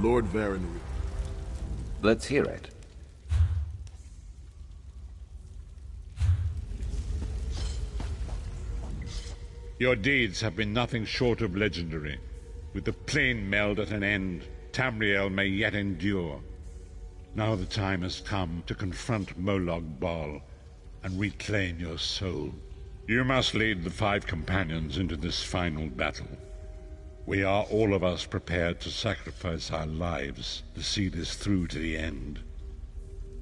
Lord Varen. Let's hear it. Your deeds have been nothing short of legendary. With the plane meld at an end, Tamriel may yet endure. Now the time has come to confront Molag Bal and reclaim your soul. You must lead the 5 companions into this final battle. We are all of us prepared to sacrifice our lives to see this through to the end.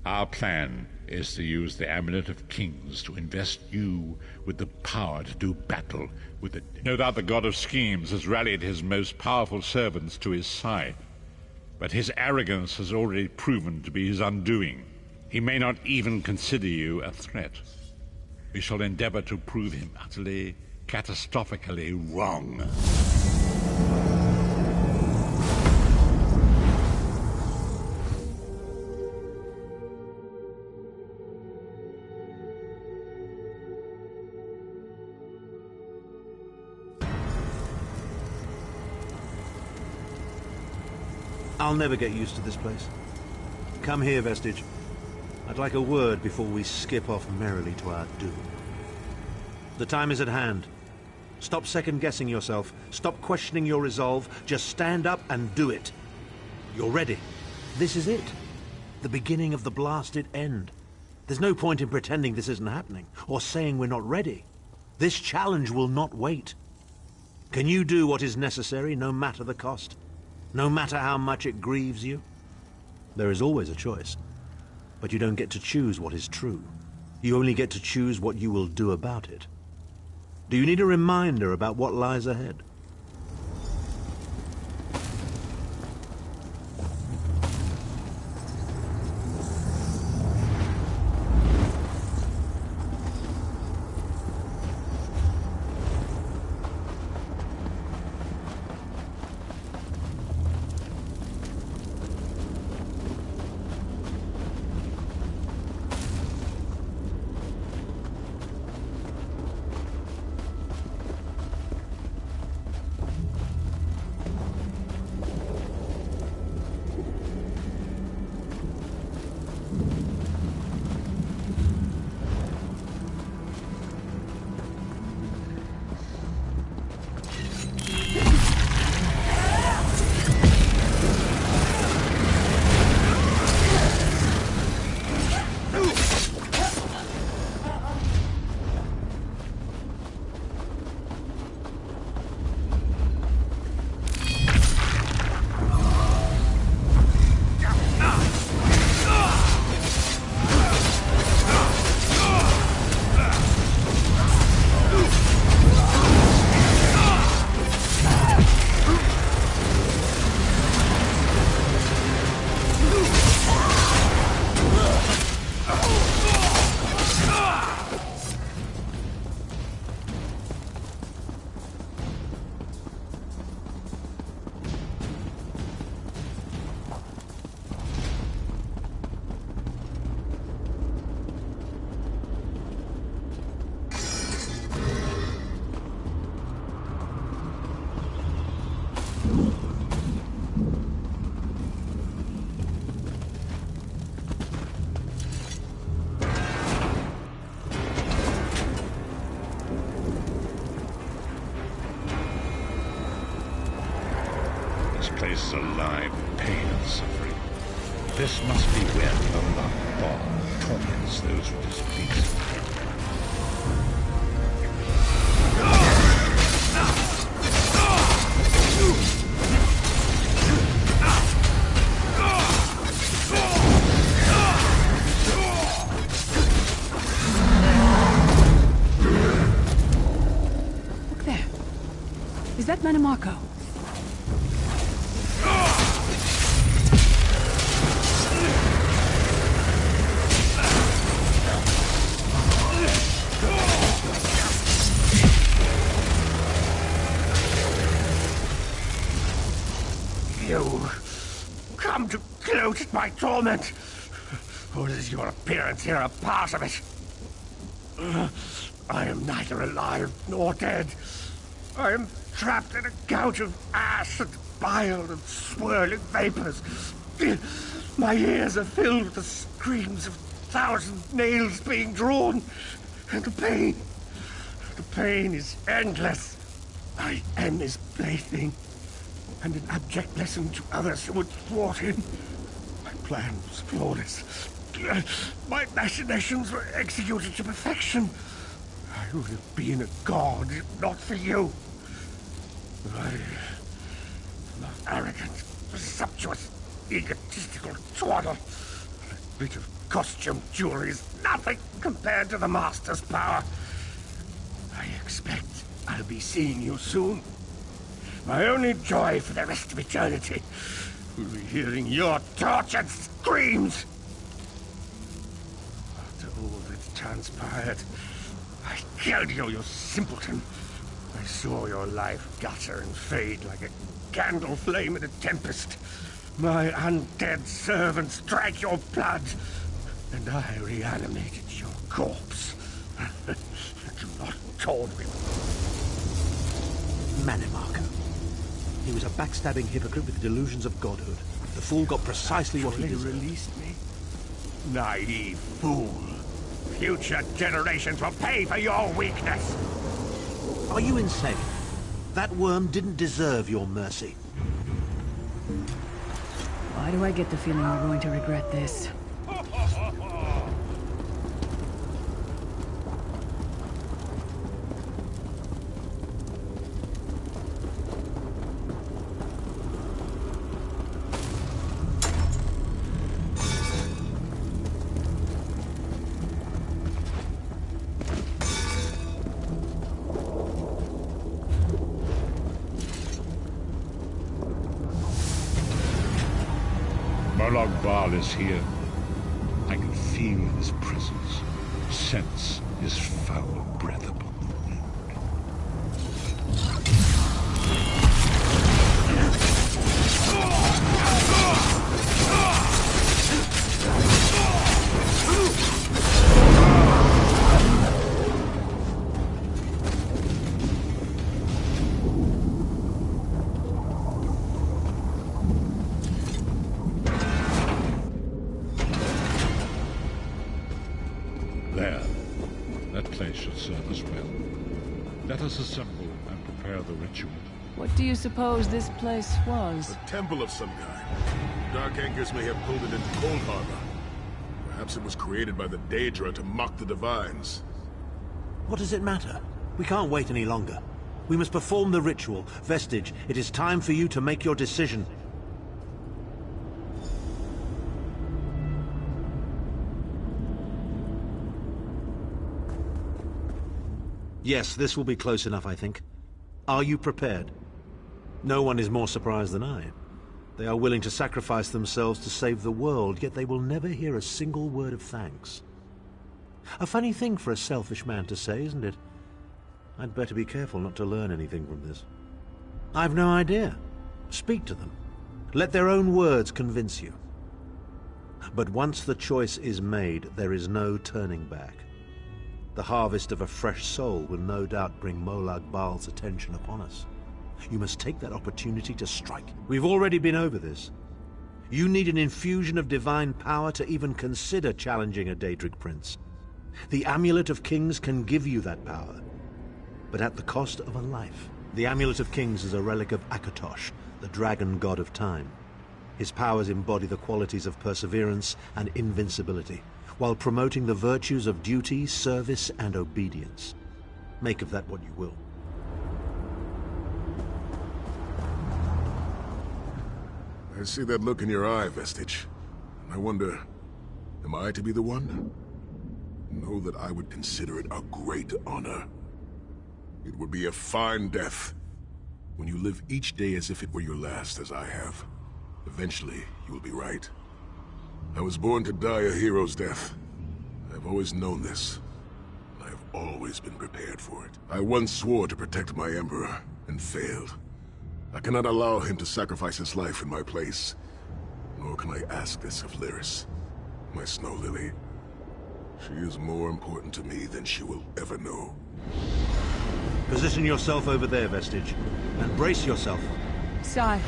Our plan is to use the Amulet of Kings to invest you with the power to do battle with the... No doubt the God of Schemes has rallied his most powerful servants to his side, but his arrogance has already proven to be his undoing. He may not even consider you a threat. We shall endeavor to prove him utterly, catastrophically wrong. I'll never get used to this place. Come here, Vestige. I'd like a word before we skip off merrily to our doom. The time is at hand. Stop second-guessing yourself. Stop questioning your resolve. Just stand up and do it. You're ready. This is it. The beginning of the blasted end. There's no point in pretending this isn't happening, or saying we're not ready. This challenge will not wait. Can you do what is necessary, no matter the cost? No matter how much it grieves you? There is always a choice. But you don't get to choose what is true. You only get to choose what you will do about it. Do you need a reminder about what lies ahead? Place is alive with pain and suffering. This must be where Molag Bal torments those who displease him. Look there. Is that Manamako? You come to gloat at my torment, or is your appearance here a part of it? I am neither alive nor dead. I am trapped in a gouge of ash and bile and swirling vapors. My ears are filled with the screams of 1,000 nails being drawn. And the pain is endless. I am his plaything, and an abject lesson to others who would thwart him. My plan was flawless. My machinations were executed to perfection. I would have been a god if not for you. I not arrogant, presumptuous, egotistical twaddle. A bit of costume jewelry is nothing compared to the Master's power. I expect I'll be seeing you soon. My only joy for the rest of eternity will be hearing your tortured screams. After all that's transpired, I killed you, you simpleton. I saw your life gutter and fade like a candle flame in a tempest. My undead servants drank your blood, and I reanimated your corpse. Do not taunt me. Manimarco. He was a backstabbing hypocrite with delusions of godhood. The fool got precisely what he deserved. Released me? Naive fool. Future generations will pay for your weakness. Are you insane? That worm didn't deserve your mercy. Why do I get the feeling we're going to regret this? Baal is here. I can feel his presence, sense his foul breath upon the wind. Let us assemble and prepare the ritual. What do you suppose this place was? A temple of some kind. Dark Anchors may have pulled it into Cold Harbor. Perhaps it was created by the Daedra to mock the Divines. What does it matter? We can't wait any longer. We must perform the ritual. Vestige, it is time for you to make your decision. Yes, this will be close enough, I think. Are you prepared? No one is more surprised than I. They are willing to sacrifice themselves to save the world, yet they will never hear a single word of thanks. A funny thing for a selfish man to say, isn't it? I'd better be careful not to learn anything from this. I've no idea. Speak to them. Let their own words convince you. But once the choice is made, there is no turning back. The harvest of a fresh soul will no doubt bring Molag Baal's attention upon us. You must take that opportunity to strike. We've already been over this. You need an infusion of divine power to even consider challenging a Daedric prince. The Amulet of Kings can give you that power, but at the cost of a life. The Amulet of Kings is a relic of Akatosh, the dragon god of time. His powers embody the qualities of perseverance and invincibility, while promoting the virtues of duty, service, and obedience. Make of that what you will. I see that look in your eye, Vestige. I wonder, am I to be the one? Know that I would consider it a great honor. It would be a fine death, when you live each day as if it were your last, as I have. Eventually, you will be right. I was born to die a hero's death. I've always known this. I have always been prepared for it. I once swore to protect my Emperor, and failed. I cannot allow him to sacrifice his life in my place. Nor can I ask this of Lyris, my snow lily. She is more important to me than she will ever know. Position yourself over there, Vestige, and brace yourself. Sai,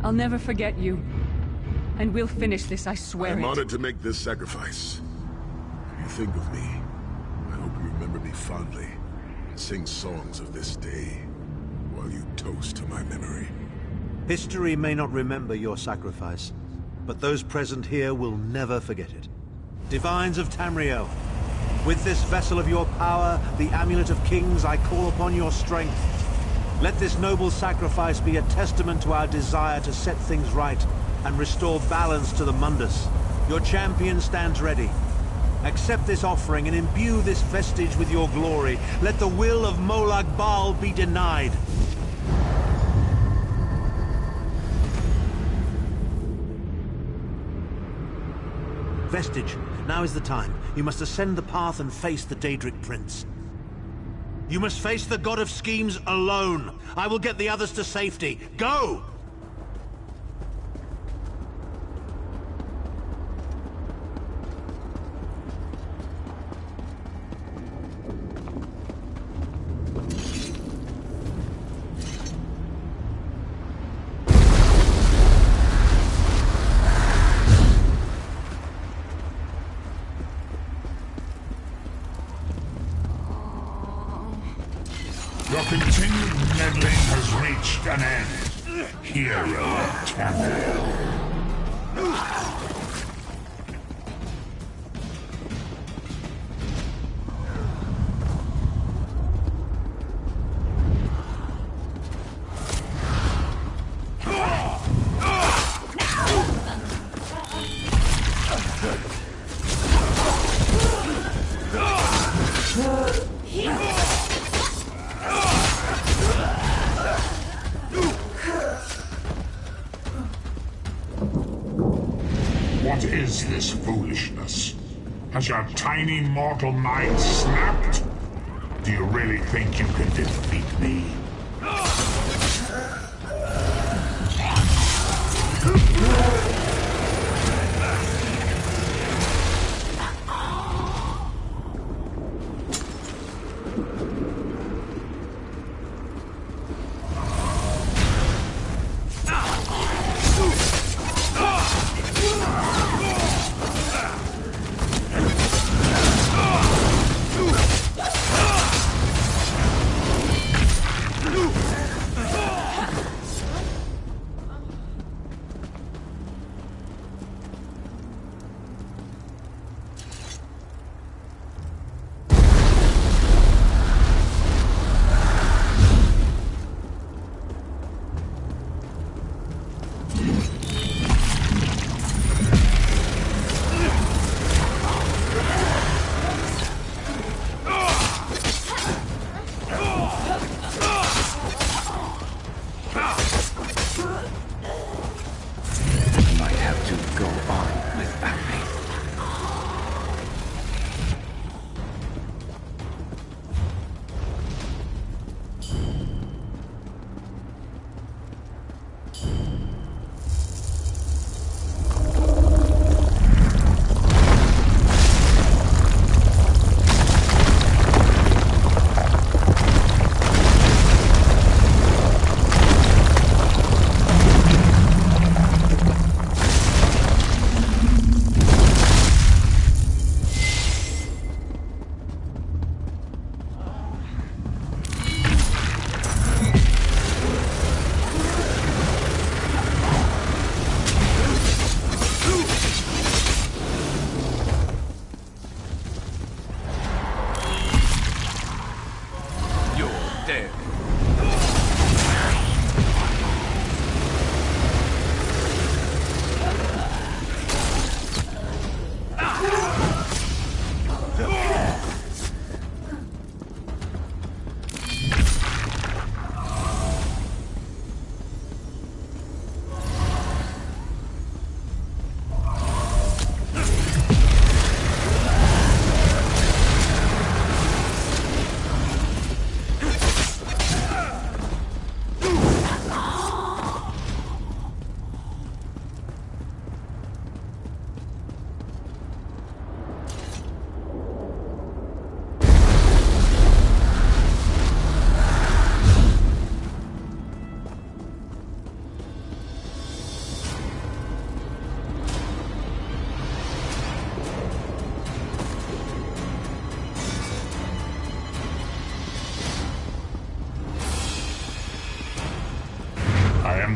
I'll never forget you. And we'll finish this, I swear I'm it. honored to make this sacrifice. If you think of me, I hope you remember me fondly and sing songs of this day while you toast to my memory. History may not remember your sacrifice, but those present here will never forget it. Divines of Tamriel, with this vessel of your power, the Amulet of Kings, I call upon your strength. Let this noble sacrifice be a testament to our desire to set things right and restore balance to the Mundus. Your champion stands ready. Accept this offering and imbue this vestige with your glory. Let the will of Molag Bal be denied. Vestige, now is the time. You must ascend the path and face the Daedric Prince. You must face the God of Schemes alone. I will get the others to safety. Go! Your continued meddling has reached an end, hero of Cadwell. What is this foolishness? Has your tiny mortal mind snapped? Do you really think you can defeat me?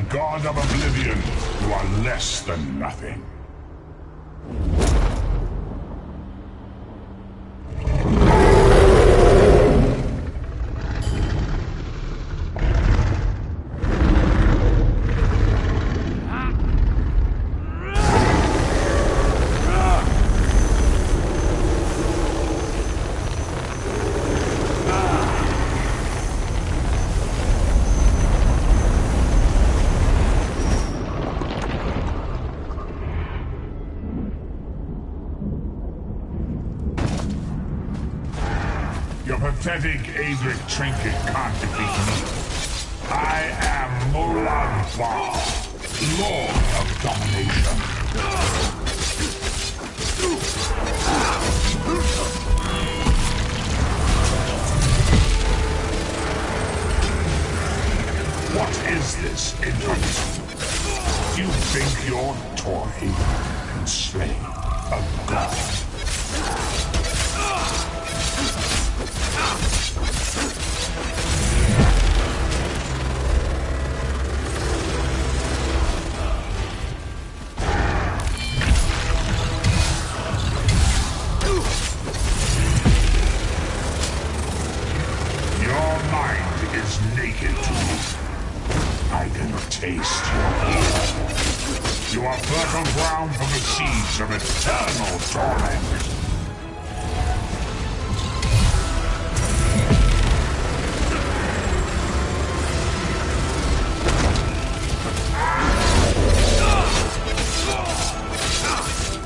god of oblivion, you are less than nothing. Your pathetic Adric trinket can't defeat me. I am Mulan-Fa, Lord of Domination. What is this, infant? You think your toy can slay a god? Your mind is naked to me. I can taste your blood. You are fertile ground for the seeds of eternal torment.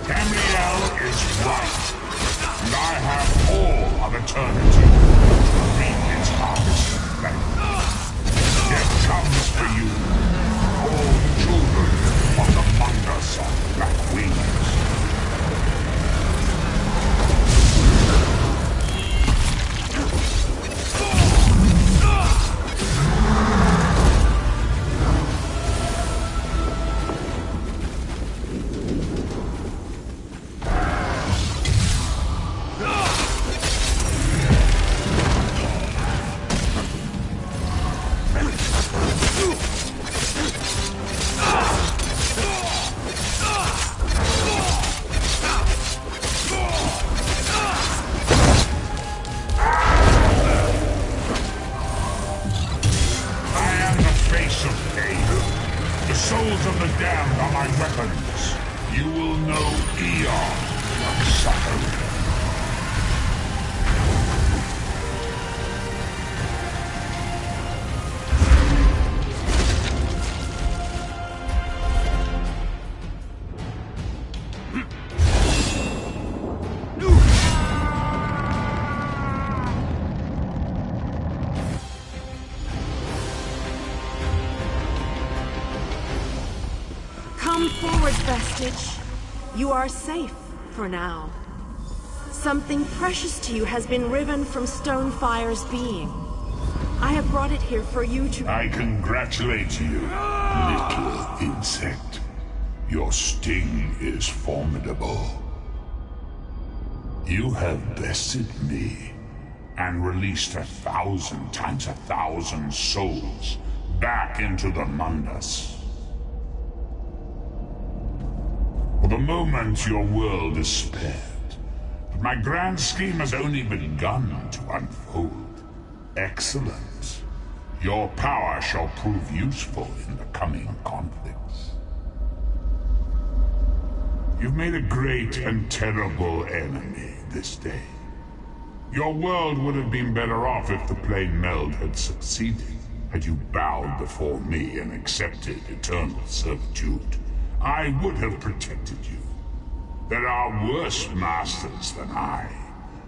Tamriel is right, and I have all of eternity to reap its harvest of life. Death comes for you, all children of the Mungus of Black Wings. The souls of the damned are my weapons. You will know eons of suffering. Come forward, Vestige. You are safe for now. Something precious to you has been riven from Stonefire's being. I have brought it here for you to— I congratulate you, little insect. Your sting is formidable. You have bested me and released 1,000 times 1,000 souls back into the Mundus. For the moment, your world is spared, but my grand scheme has only begun to unfold. Excellent. Your power shall prove useful in the coming conflicts. You've made a great and terrible enemy this day. Your world would have been better off if the plane meld had succeeded, had you bowed before me and accepted eternal servitude. I would have protected you. There are worse masters than I.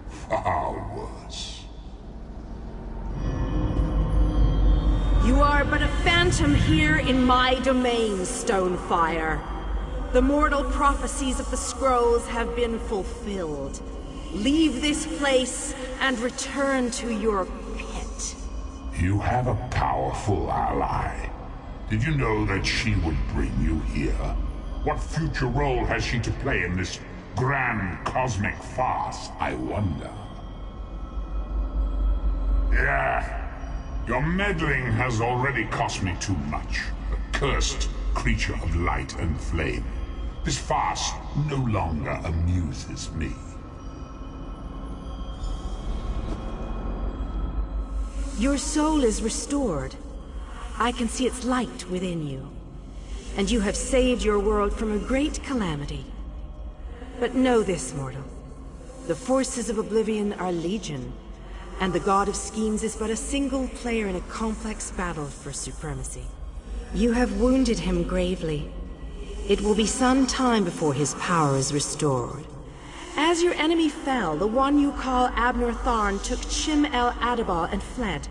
Far worse. You are but a phantom here in my domain, Stonefire. The mortal prophecies of the scrolls have been fulfilled. Leave this place and return to your pit. You have a powerful ally. Did you know that she would bring you here? What future role has she to play in this grand cosmic farce, I wonder? Yeah, your meddling has already cost me too much. The cursed creature of light and flame. This farce no longer amuses me. Your soul is restored. I can see its light within you. And you have saved your world from a great calamity. But know this, mortal. The forces of Oblivion are legion, and the God of Schemes is but a single player in a complex battle for supremacy. You have wounded him gravely. It will be some time before his power is restored. As your enemy fell, the one you call Abner Tharn took Chim El Adabal and fled.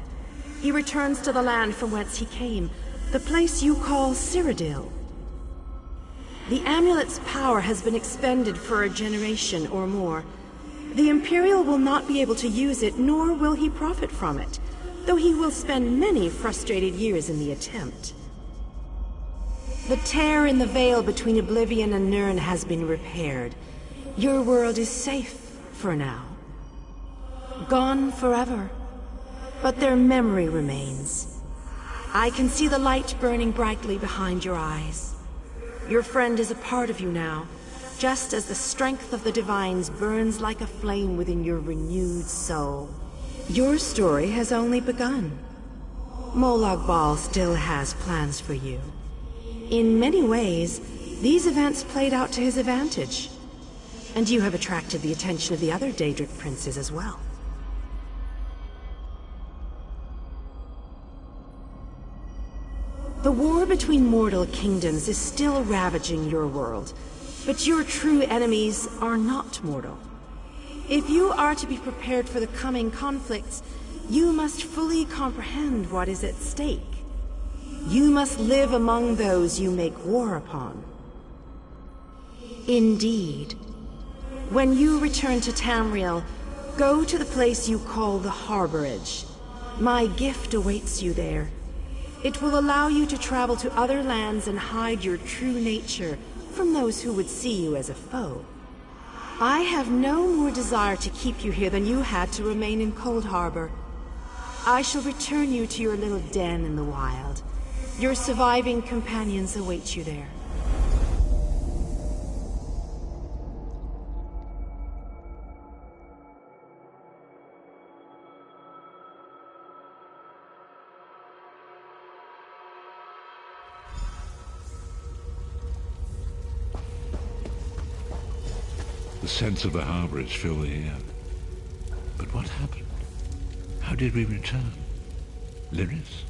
He returns to the land from whence he came, the place you call Cyrodiil. The amulet's power has been expended for a generation or more. The Imperial will not be able to use it, nor will he profit from it, though he will spend many frustrated years in the attempt. The tear in the veil between Oblivion and Nirn has been repaired. Your world is safe for now. Gone forever. But their memory remains. I can see the light burning brightly behind your eyes. Your friend is a part of you now, just as the strength of the Divines burns like a flame within your renewed soul. Your story has only begun. Molag Bal still has plans for you. In many ways, these events played out to his advantage. And you have attracted the attention of the other Daedric princes as well. The war between mortal kingdoms is still ravaging your world, but your true enemies are not mortal. If you are to be prepared for the coming conflicts, you must fully comprehend what is at stake. You must live among those you make war upon. Indeed. When you return to Tamriel, go to the place you call the Harborage. My gift awaits you there. It will allow you to travel to other lands and hide your true nature from those who would see you as a foe. I have no more desire to keep you here than you had to remain in Cold Harbor. I shall return you to your little den in the wild. Your surviving companions await you there. The sense of the harborage filled the air. But what happened? How did we return? Lyris?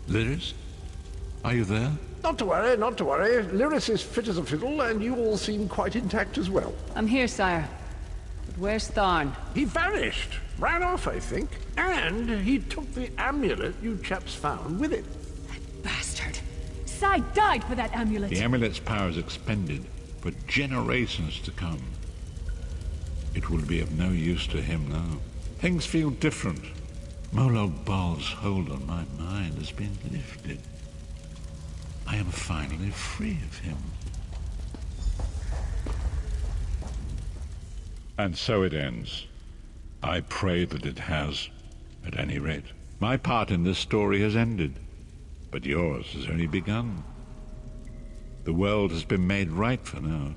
Lyris? Are you there? Not to worry, not to worry. Lyris is fit as a fiddle, and you all seem quite intact as well. I'm here, sire. But where's Tharn? He vanished. Ran off, I think. And he took the amulet you chaps found with him. Bastard. Sai died for that amulet. The amulet's power is expended for generations to come. It will be of no use to him now. Things feel different. Molag Bal's hold on my mind has been lifted. I am finally free of him. And so it ends. I pray that it has, at any rate. My part in this story has ended, but yours has only begun. The world has been made right for now,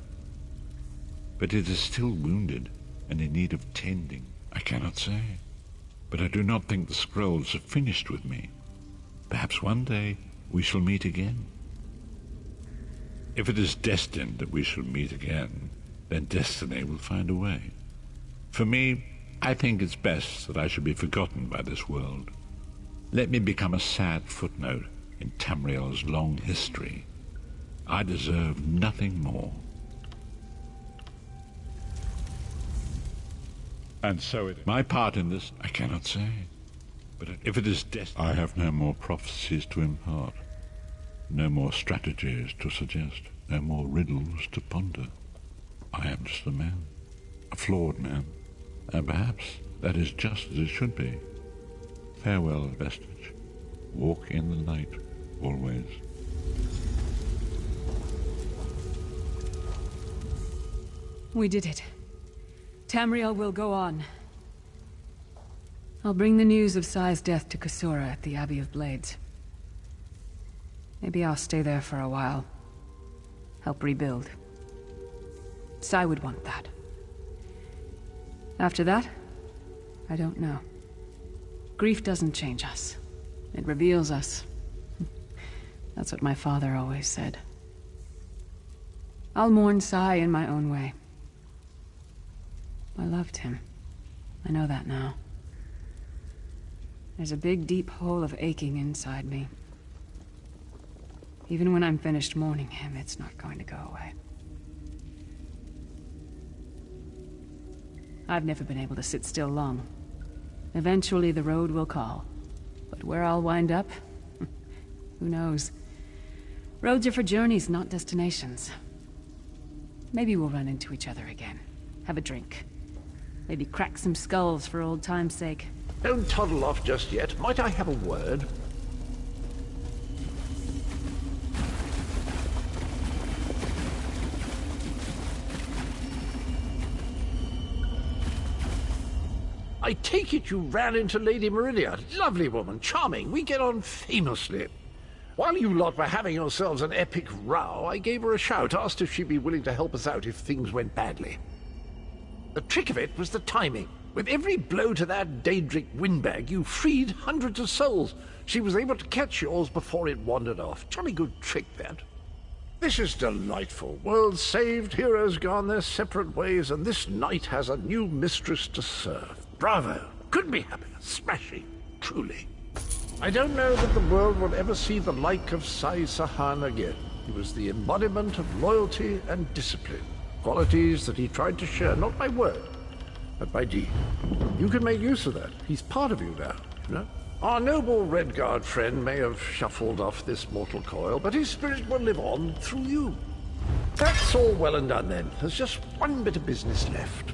but it is still wounded and in need of tending. I cannot say, but I do not think the scrolls have finished with me. Perhaps one day we shall meet again. If it is destined that we shall meet again, then destiny will find a way. For me, I think it's best that I should be forgotten by this world. Let me become a sad footnote in Tamriel's long history. I deserve nothing more. And so it is. My part in this, I cannot say. But if it is destined, I have no more prophecies to impart. No more strategies to suggest. No more riddles to ponder. I am just a man. A flawed man. And perhaps that is just as it should be. Farewell, Vestige. Walk in the light, always. We did it. Tamriel will go on. I'll bring the news of Sai's death to Kasura at the Abbey of Blades. Maybe I'll stay there for a while. Help rebuild. Sai would want that. After that, I don't know. Grief doesn't change us. It reveals us. That's what my father always said. I'll mourn Sai in my own way. I loved him. I know that now. There's a big, deep hole of aching inside me. Even when I'm finished mourning him, it's not going to go away. I've never been able to sit still long. Eventually the road will call. But where I'll wind up? Who knows? Roads are for journeys, not destinations. Maybe we'll run into each other again. Have a drink. Maybe crack some skulls for old time's sake. Don't toddle off just yet. Might I have a word? I take it you ran into Lady Meridia. Lovely woman, charming. We get on famously. While you lot were having yourselves an epic row, I gave her a shout, asked if she'd be willing to help us out if things went badly. The trick of it was the timing. With every blow to that Daedric windbag, you freed hundreds of souls. She was able to catch yours before it wandered off. Jolly good trick, that. This is delightful. World saved, heroes gone their separate ways, and this knight has a new mistress to serve. Bravo! Couldn't be happier. Smashing. Truly. I don't know that the world will ever see the like of Sai Sahan again. He was the embodiment of loyalty and discipline. Qualities that he tried to share, not by word, but by deed. You can make use of that. He's part of you now, you know? Our noble Redguard friend may have shuffled off this mortal coil, but his spirit will live on through you. That's all well and done then. There's just one bit of business left.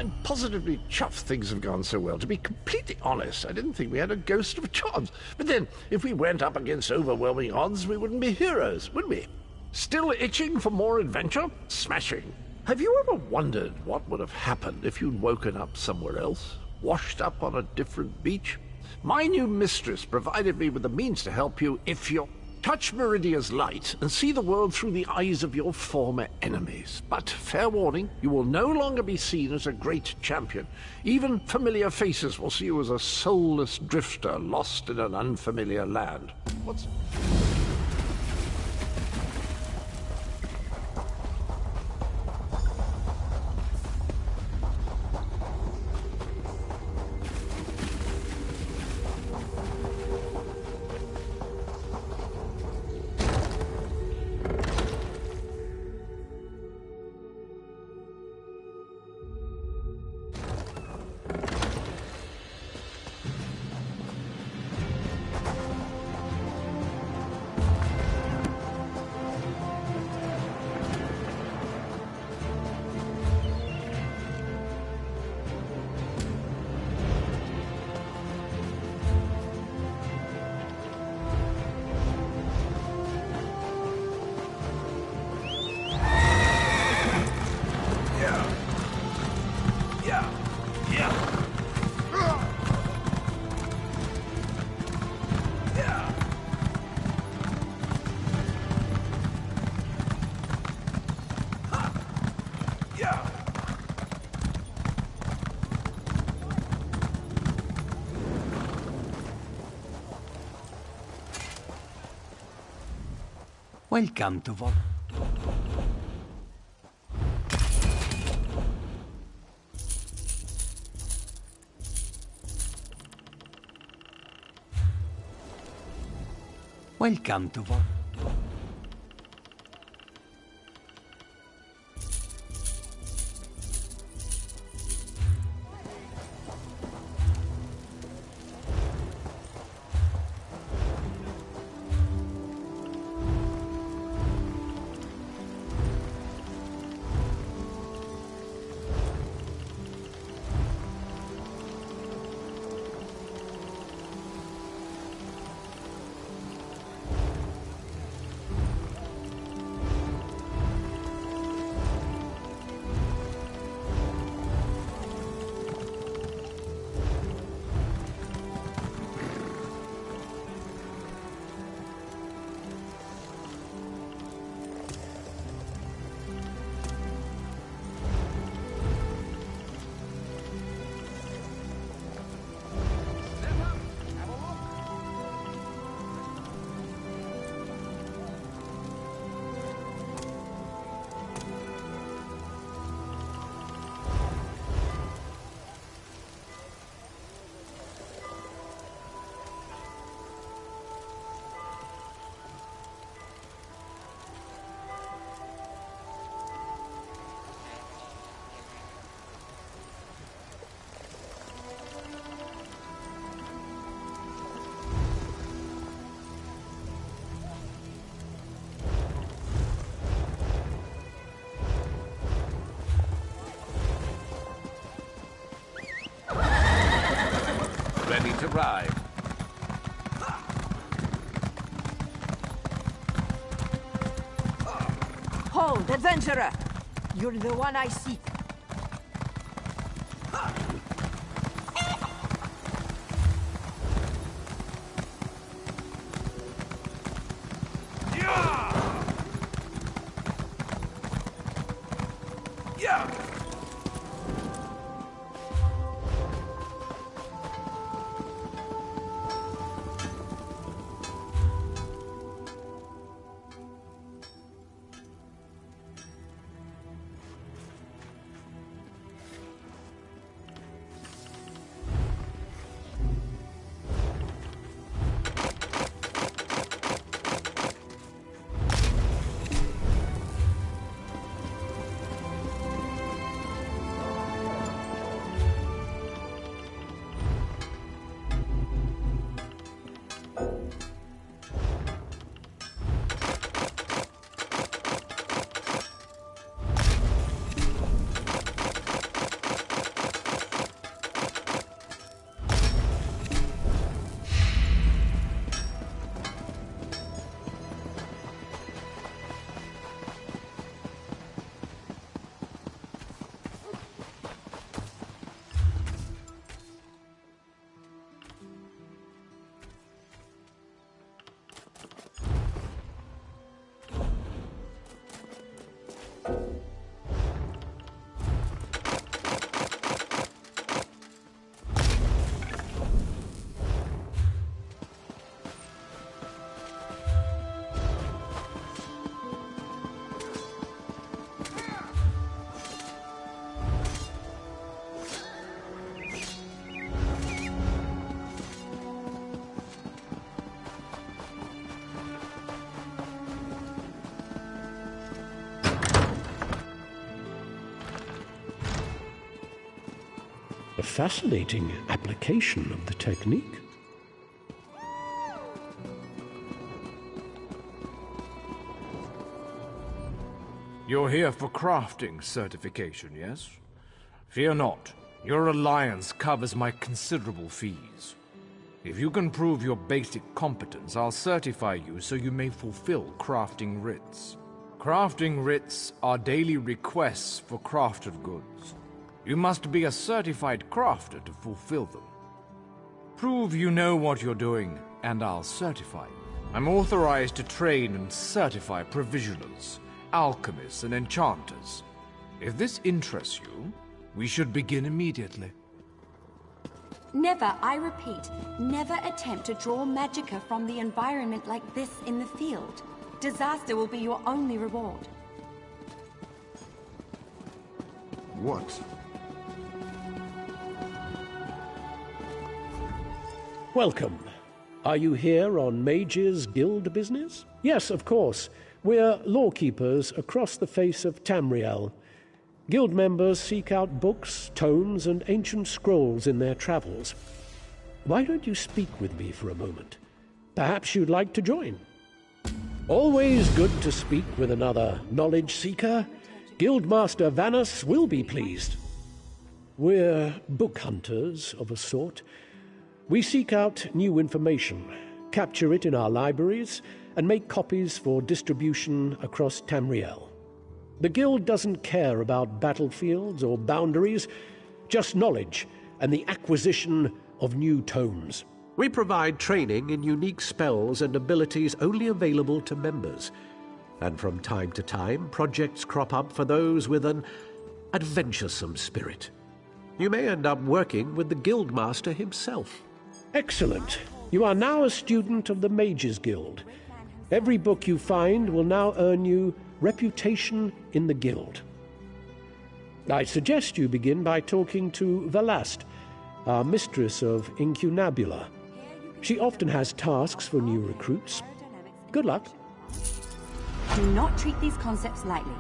I'm positively chuffed things have gone so well. To be completely honest, I didn't think we had a ghost of a chance. But then, if we went up against overwhelming odds, we wouldn't be heroes, would we? Still itching for more adventure? Smashing. Have you ever wondered what would have happened if you'd woken up somewhere else? Washed up on a different beach? My new mistress provided me with the means to help you if you touch Meridia's light and see the world through the eyes of your former enemies. But, fair warning, you will no longer be seen as a great champion. Even familiar faces will see you as a soulless drifter lost in an unfamiliar land. What's... Welcome to Vol... Welcome to Vol... Ready to ride. Hold, adventurer! You're the one I seek. A fascinating application of the technique. You're here for crafting certification, yes? Fear not. Your alliance covers my considerable fees. If you can prove your basic competence, I'll certify you so you may fulfill crafting writs. Crafting writs are daily requests for crafted goods. You must be a certified crafter to fulfill them. Prove you know what you're doing, and I'll certify you. I'm authorized to train and certify provisioners, alchemists, and enchanters. If this interests you, we should begin immediately. Never, I repeat, never attempt to draw magicka from the environment like this in the field. Disaster will be your only reward. What? Welcome. Are you here on Mage's Guild business? Yes, of course. We're lawkeepers across the face of Tamriel. Guild members seek out books, tomes, and ancient scrolls in their travels. Why don't you speak with me for a moment? Perhaps you'd like to join. Always good to speak with another knowledge seeker. Guildmaster Vanus will be pleased. We're book hunters of a sort. We seek out new information, capture it in our libraries, and make copies for distribution across Tamriel. The Guild doesn't care about battlefields or boundaries, just knowledge and the acquisition of new tomes. We provide training in unique spells and abilities only available to members. And from time to time, projects crop up for those with an adventuresome spirit. You may end up working with the Guildmaster himself. Excellent. You are now a student of the Mages Guild. Every book you find will now earn you reputation in the Guild. I suggest you begin by talking to Velast, our mistress of Incunabula. She often has tasks for new recruits. Good luck. Do not treat these concepts lightly.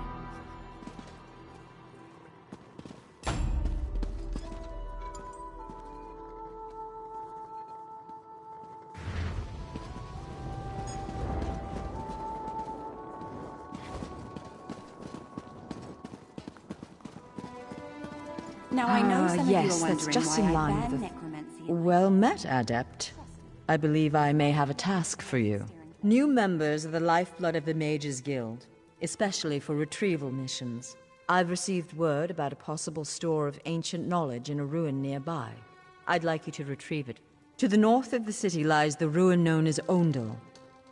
Now I know some yes, of you are that's wondering just why in I line ban with the... necromancy. Well met, Adept. I believe I may have a task for you. New members are the lifeblood of the Mages Guild, especially for retrieval missions. I've received word about a possible store of ancient knowledge in a ruin nearby. I'd like you to retrieve it. To the north of the city lies the ruin known as Ondel.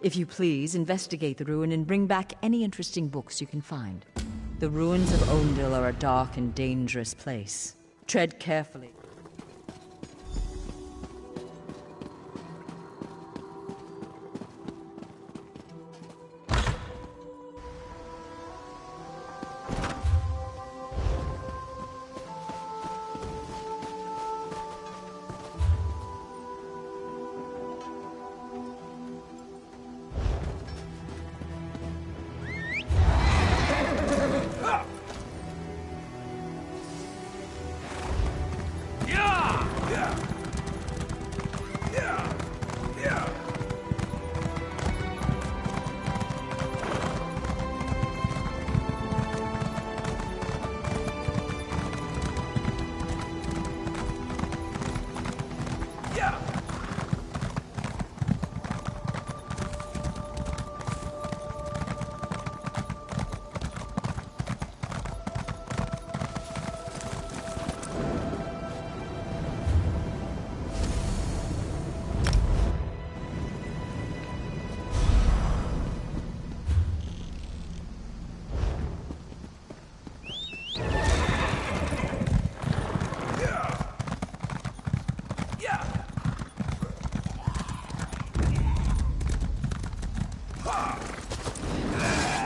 If you please, investigate the ruin and bring back any interesting books you can find. The ruins of Ondel are a dark and dangerous place. Tread carefully.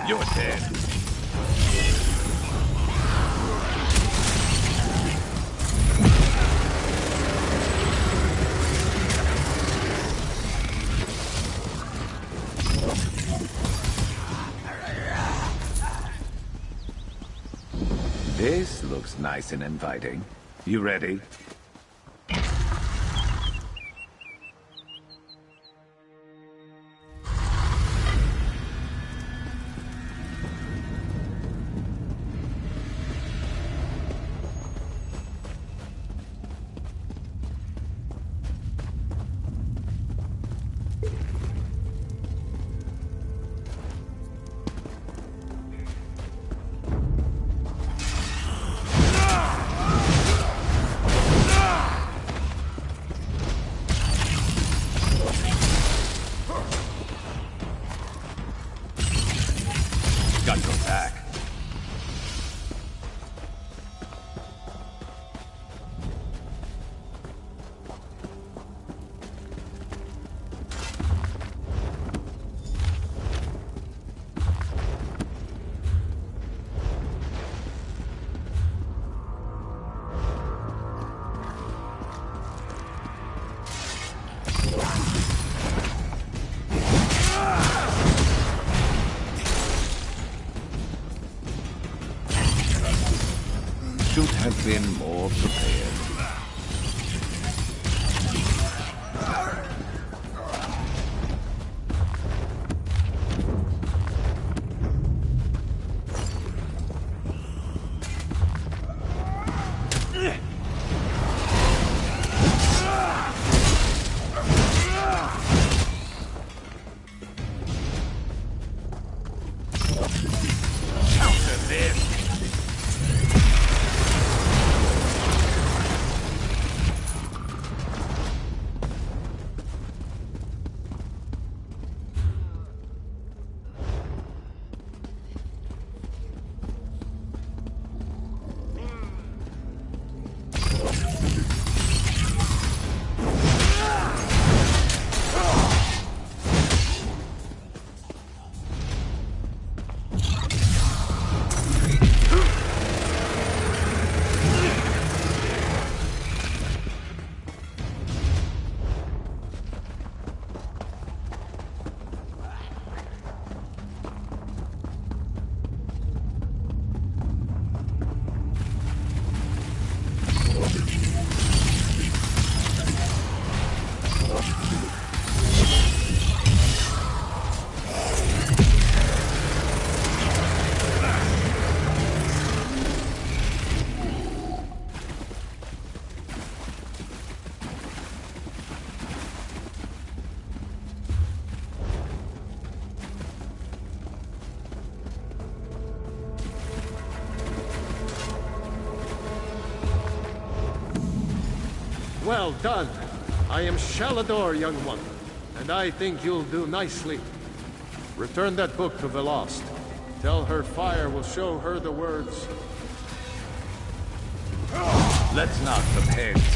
You're dead. This looks nice and inviting. You ready? prepared. Well done. I am Shalador, young one, and I think you'll do nicely. Return that book to the Lost. Tell her fire will show her the words. Let's knock some heads.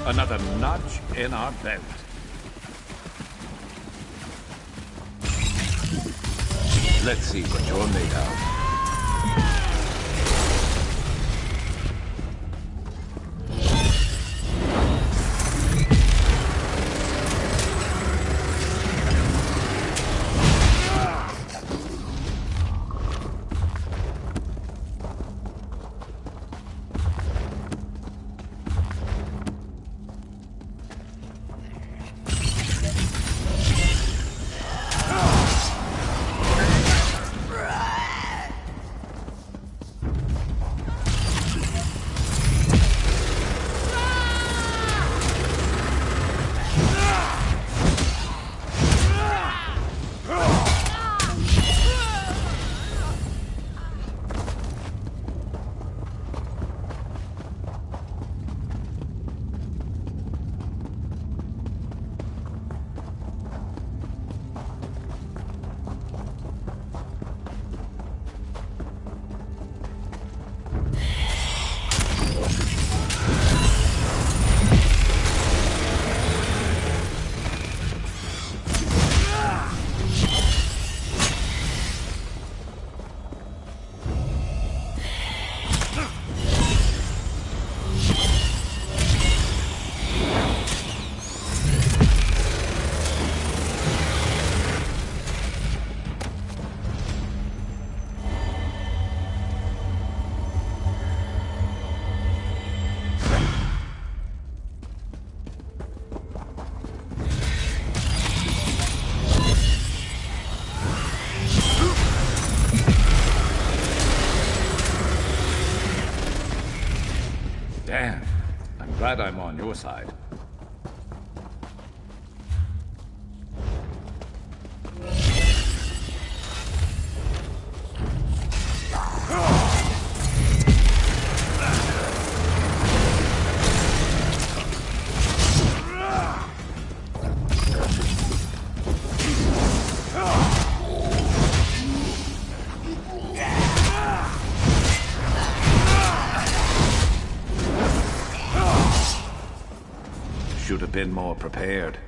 Another notch in our belt. Let's see what you're made of. Damn, I'm glad I'm on your side. Should have been more prepared.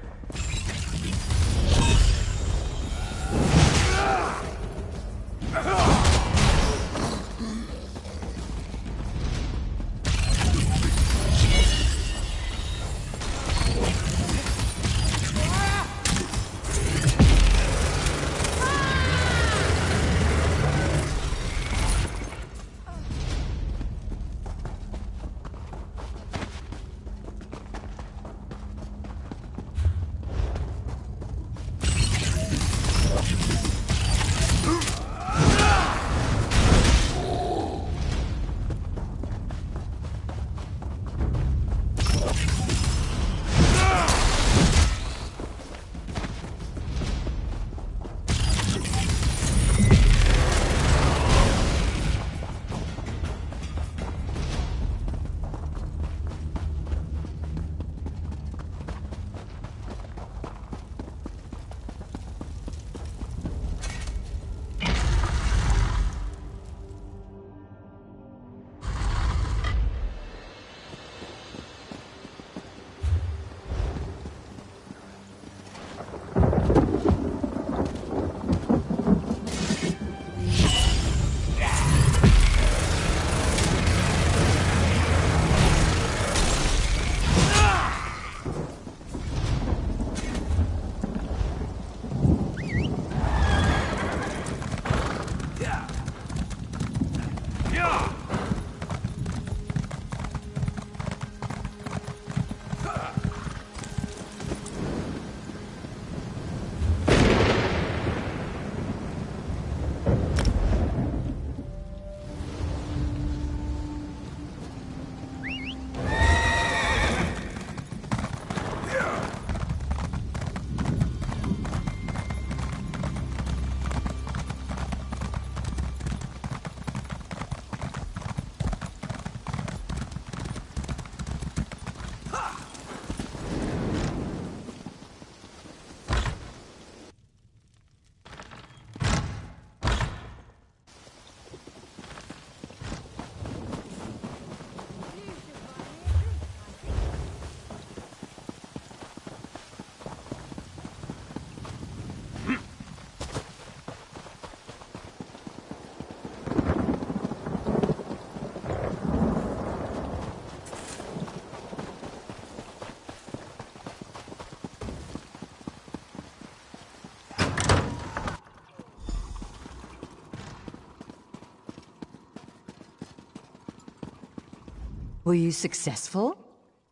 Were you successful?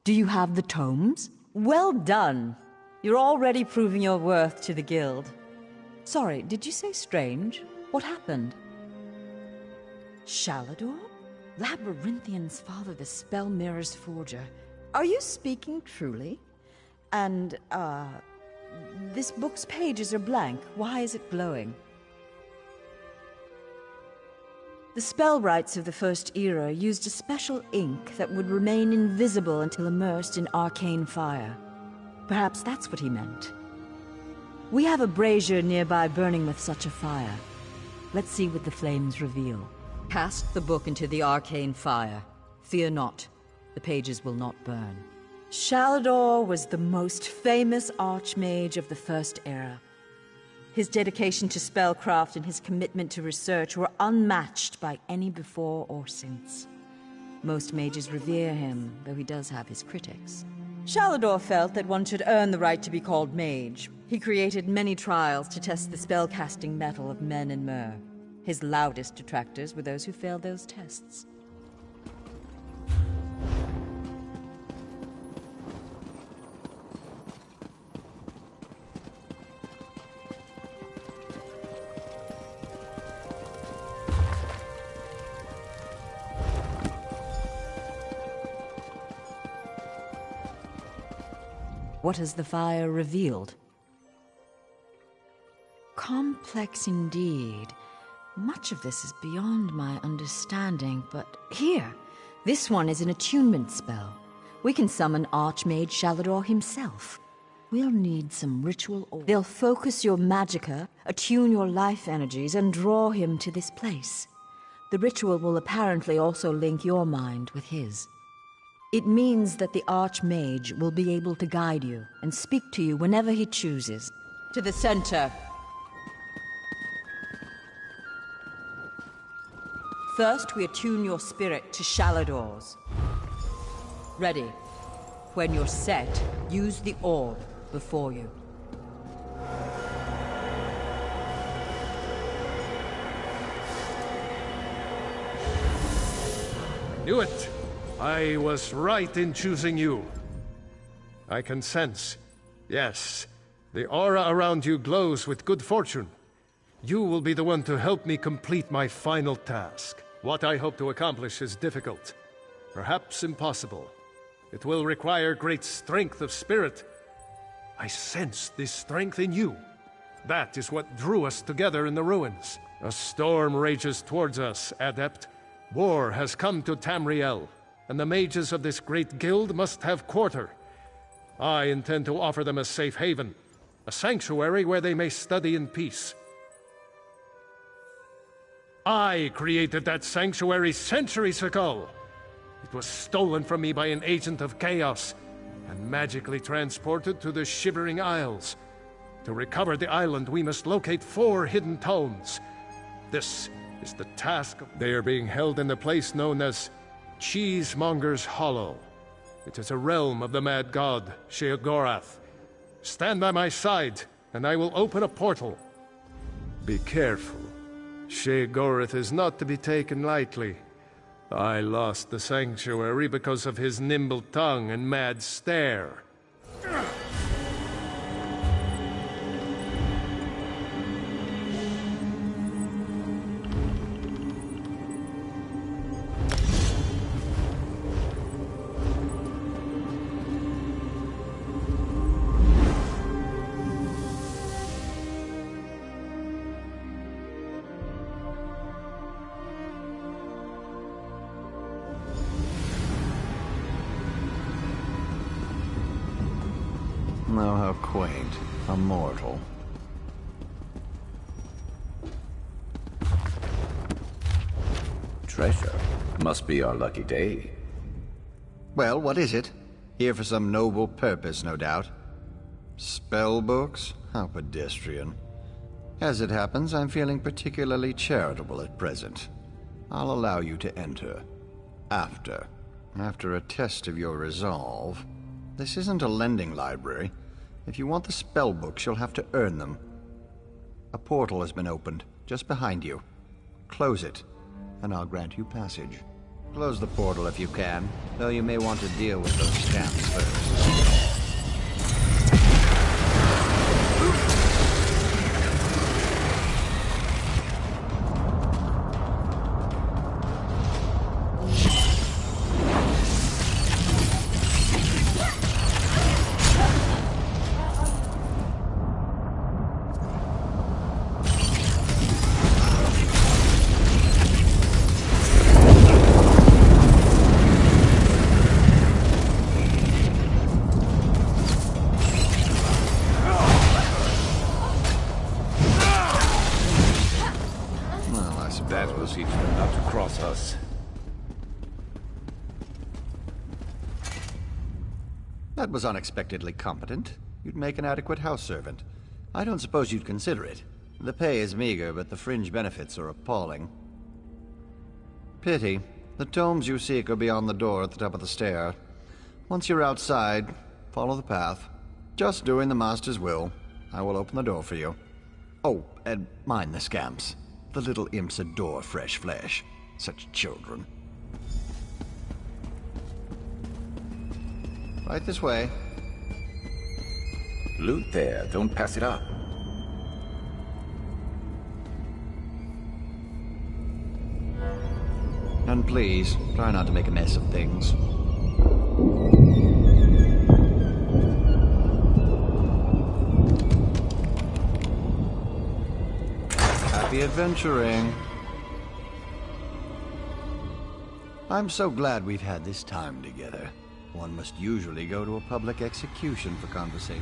Do you have the tomes? Well done. You're already proving your worth to the guild. Sorry, did you say strange? What happened? Shalador? Labyrinthian's father, the Spell Mirror's forger. Are you speaking truly? And, this book's pages are blank. Why is it glowing? The spellwrights of the First Era used a special ink that would remain invisible until immersed in arcane fire. Perhaps that's what he meant. We have a brazier nearby burning with such a fire. Let's see what the flames reveal. Cast the book into the arcane fire. Fear not, the pages will not burn. Shalador was the most famous archmage of the First Era. His dedication to spellcraft and his commitment to research were unmatched by any before or since. Most mages revere him, though he does have his critics. Shalador felt that one should earn the right to be called mage. He created many trials to test the spellcasting mettle of men in Myr. His loudest detractors were those who failed those tests. What has the fire revealed? Complex indeed. Much of this is beyond my understanding, but here, this one is an attunement spell. We can summon Archmage Shalador himself. We'll need some ritual or they'll focus your magicka, attune your life energies, and draw him to this place. The ritual will apparently also link your mind with his. It means that the Archmage will be able to guide you and speak to you whenever he chooses. To the center. First, we attune your spirit to Shalador's. Ready. When you're set, use the orb before you. Knew it! I was right in choosing you. I can sense, yes, the aura around you glows with good fortune. You will be the one to help me complete my final task. What I hope to accomplish is difficult, perhaps impossible. It will require great strength of spirit. I sense this strength in you. That is what drew us together in the ruins. A storm rages towards us, Adept. War has come to Tamriel, and the mages of this great guild must have quarter. I intend to offer them a safe haven, a sanctuary where they may study in peace. I created that sanctuary centuries ago. It was stolen from me by an agent of chaos and magically transported to the Shivering Isles. To recover the island, we must locate 4 hidden tomes. This is the task. They are being held in the place known as Cheesemonger's Hollow. It is a realm of the mad god, Sheogorath. Stand by my side, and I will open a portal. Be careful. Sheogorath is not to be taken lightly. I lost the sanctuary because of his nimble tongue and mad stare. Oh, how quaint. A mortal. Treasure. Must be our lucky day. Well, what is it? Here for some noble purpose, no doubt. Spell books? How pedestrian. As it happens, I'm feeling particularly charitable at present. I'll allow you to enter. After a test of your resolve. This isn't a lending library. If you want the spell books, you'll have to earn them. A portal has been opened, just behind you. Close it, and I'll grant you passage. Close the portal if you can, though you may want to deal with those scamps first. That will teach them not to cross us. That was unexpectedly competent. You'd make an adequate house servant. I don't suppose you'd consider it. The pay is meager, but the fringe benefits are appalling. Pity. The tomes you seek are beyond the door at the top of the stair. Once you're outside, follow the path. Just doing the Master's will. I will open the door for you. Oh, and mind the scamps. The little imps adore fresh flesh. Such children. Right this way. Loot there, don't pass it up. And please, try not to make a mess of things. Happy adventuring. I'm so glad we've had this time together. One must usually go to a public execution for conversation.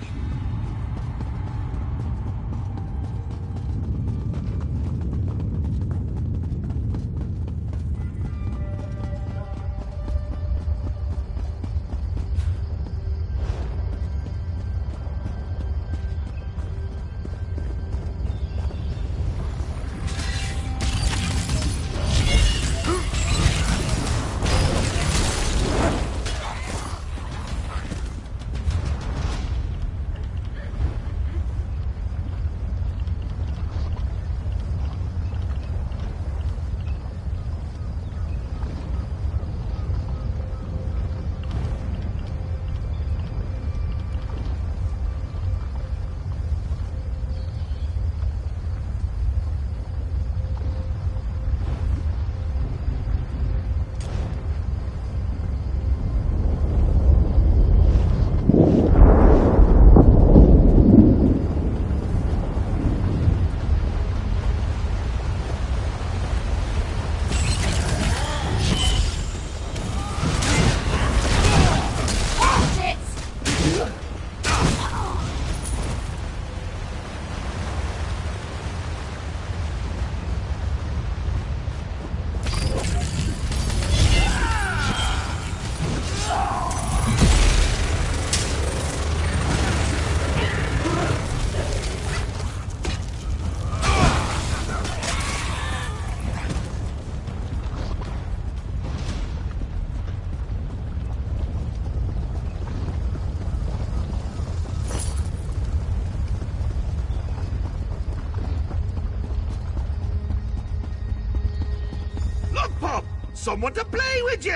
Someone to play with you!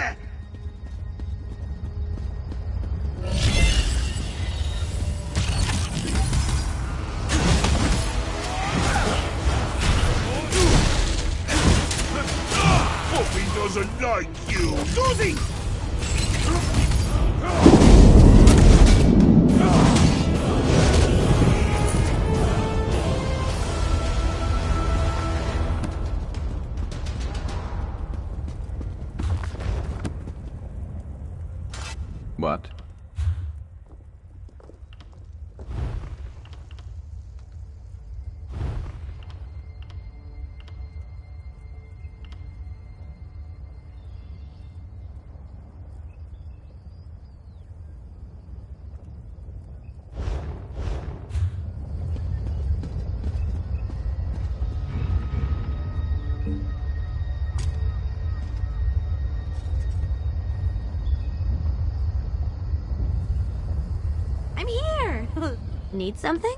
Puppy doesn't like you, does he? What? I'm here! Need something?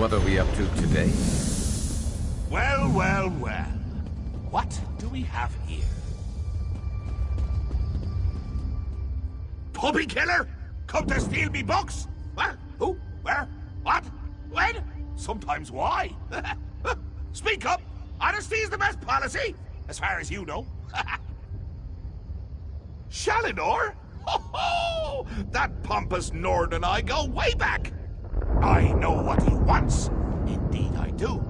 What are we up to today? Well, well, well. What do we have here? Puppy killer? Come to steal me books? What? Who? Where? What? When? Sometimes why? Speak up! Honesty is the best policy, as far as you know. Shalidor? Ho-ho! That pompous Nord and I go way back. I know what he wants. Indeed I do.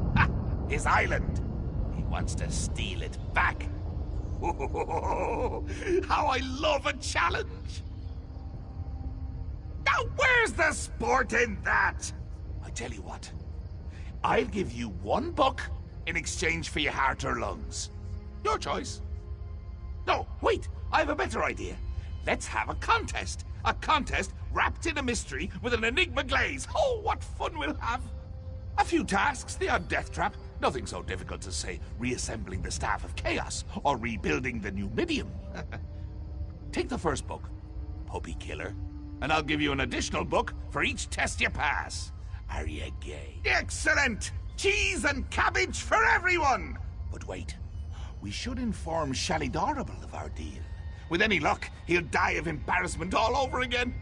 His island. He wants to steal it back. How I love a challenge. Now where's the sport in that? I tell you what. I'll give you one book in exchange for your heart or lungs. Your choice. No, wait. I have a better idea. Let's have a contest. A contest wrapped in a mystery with an enigma glaze. Oh, what fun we'll have. A few tasks, the odd death trap. Nothing so difficult as, say, reassembling the Staff of Chaos or rebuilding the Numidium. Take the first book, Puppy Killer, and I'll give you an additional book for each test you pass. Are you gay? Excellent! Cheese and cabbage for everyone! But wait, we should inform Shalidorable of our deal. With any luck, he'll die of embarrassment all over again.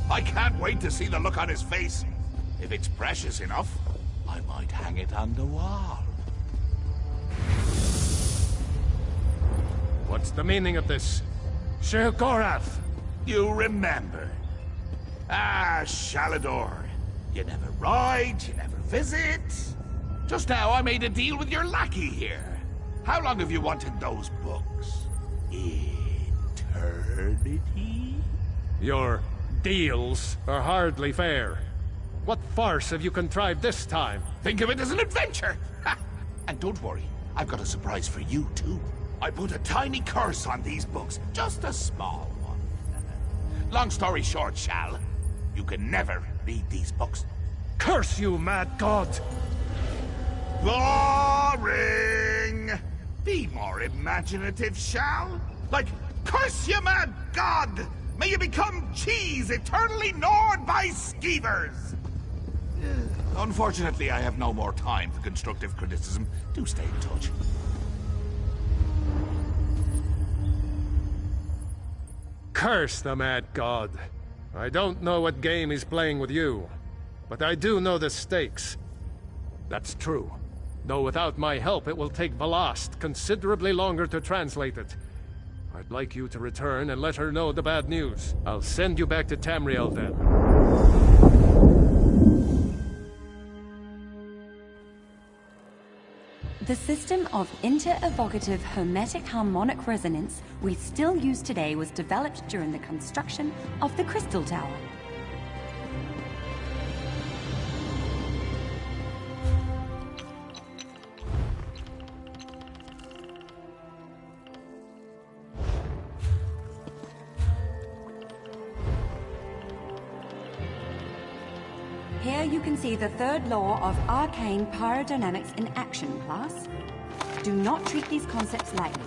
I can't wait to see the look on his face. If it's precious enough, I might hang it on the wall. What's the meaning of this? Sheogorath! You remember. Ah, Shalidor. You never ride, you never visit. Just now I made a deal with your lackey here. How long have you wanted those books? Eternity? Your deals are hardly fair. What farce have you contrived this time? Think of it as an adventure! And don't worry, I've got a surprise for you too. I put a tiny curse on these books, just a small one. Long story short, Shal, you can never read these books. Curse you, mad god! Boring! Be more imaginative, Shal. Like, curse you, mad god! May you become cheese eternally gnawed by skeevers! Unfortunately, I have no more time for constructive criticism. Do stay in touch. Curse the mad god. I don't know what game he's playing with you, but I do know the stakes. That's true. Though without my help, it will take Velast considerably longer to translate it. I'd like you to return and let her know the bad news. I'll send you back to Tamriel then. The system of inter-evocative hermetic harmonic resonance we still use today was developed during the construction of the Crystal Tower. Here you can see the third law of arcane pyrodynamics in action, class. Do not treat these concepts lightly.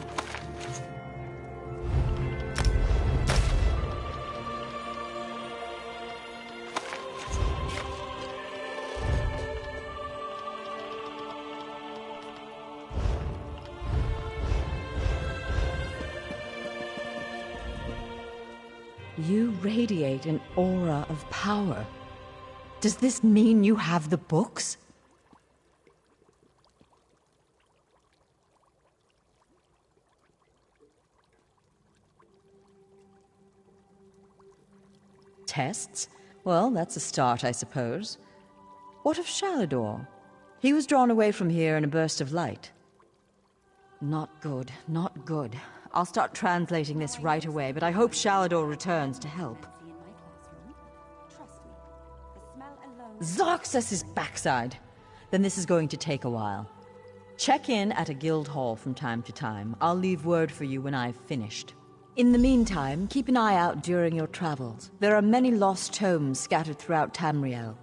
You radiate an aura of power. Does this mean you have the books? Tests? Well, that's a start, I suppose. What of Shalidor? He was drawn away from here in a burst of light. Not good, not good. I'll start translating this right away, but I hope Shalidor returns to help. Zarxus' backside! Then this is going to take a while. Check in at a guild hall from time to time. I'll leave word for you when I've finished. In the meantime, keep an eye out during your travels. There are many lost tomes scattered throughout Tamriel.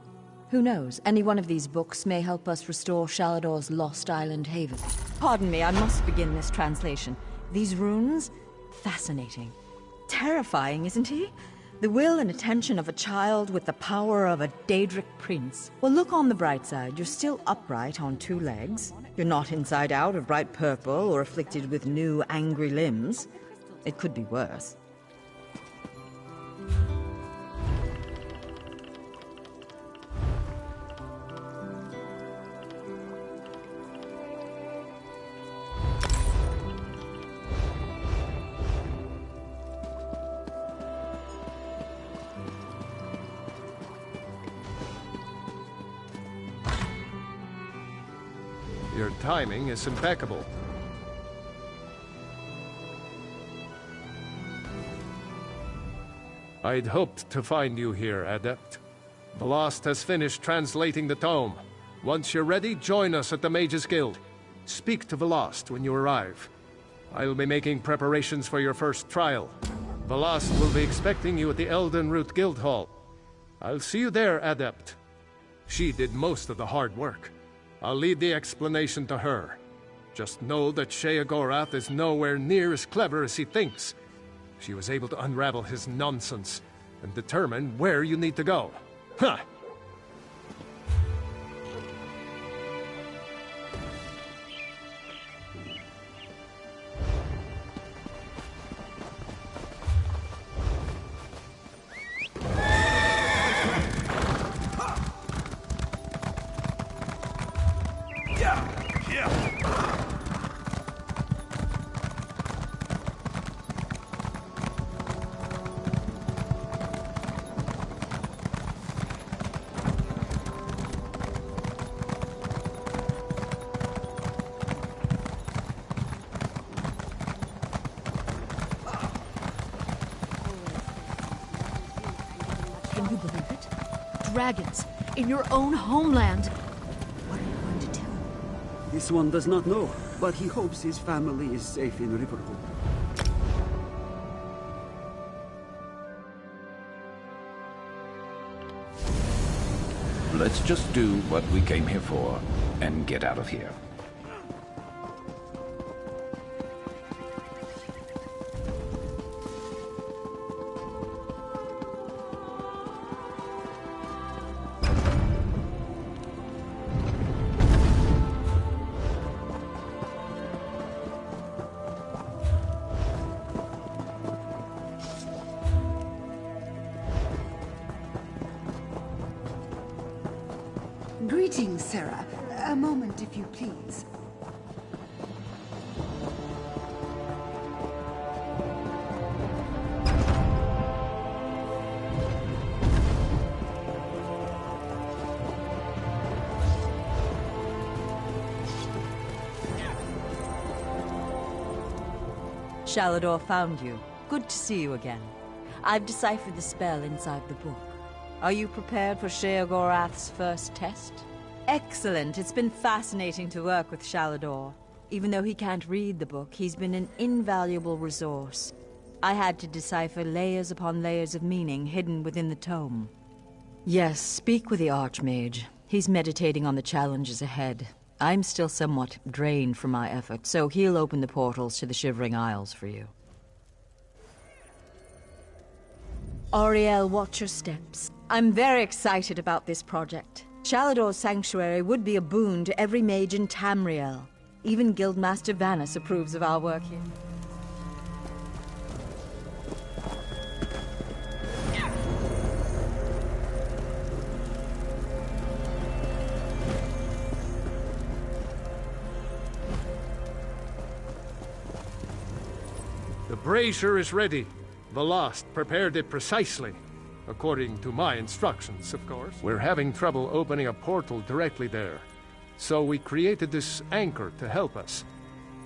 Who knows, any one of these books may help us restore Shalidor's lost island haven. Pardon me, I must begin this translation. These runes? Fascinating. Terrifying, isn't he? The will and attention of a child with the power of a Daedric prince. Well, look on the bright side. You're still upright on 2 legs. You're not inside out of bright purple or afflicted with new angry limbs. It could be worse. Your timing is impeccable. I'd hoped to find you here, Adept. Velast has finished translating the tome. Once you're ready, join us at the Mages Guild. Speak to Velast when you arrive. I'll be making preparations for your first trial. Velast will be expecting you at the Elden Root Guild Hall. I'll see you there, Adept. She did most of the hard work. I'll leave the explanation to her. Just know that Sheogorath is nowhere near as clever as he thinks. She was able to unravel his nonsense and determine where you need to go. Huh! Can you believe it? Dragons in your own homeland. What are you going to tell him? This one does not know, but he hopes his family is safe in Riverhood. Let's just do what we came here for and get out of here. Greetings, Sarah. A moment, if you please. Shalador found you. Good to see you again. I've deciphered the spell inside the book. Are you prepared for Sheogorath's first test? Excellent. It's been fascinating to work with Shalador. Even though he can't read the book, he's been an invaluable resource. I had to decipher layers upon layers of meaning hidden within the tome. Yes, speak with the Archmage. He's meditating on the challenges ahead. I'm still somewhat drained from my effort, so he'll open the portals to the Shivering Isles for you. Auriel, watch your steps. I'm very excited about this project. Shalador's sanctuary would be a boon to every mage in Tamriel. Even Guildmaster Vanus approves of our work here. The brazier is ready. Velast prepared it precisely. According to my instructions, of course. We're having trouble opening a portal directly there. So we created this anchor to help us.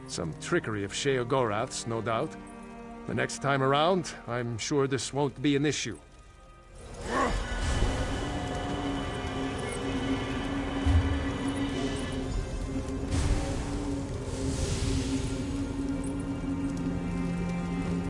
Some trickery of Sheogorath's, no doubt. The next time around, I'm sure this won't be an issue.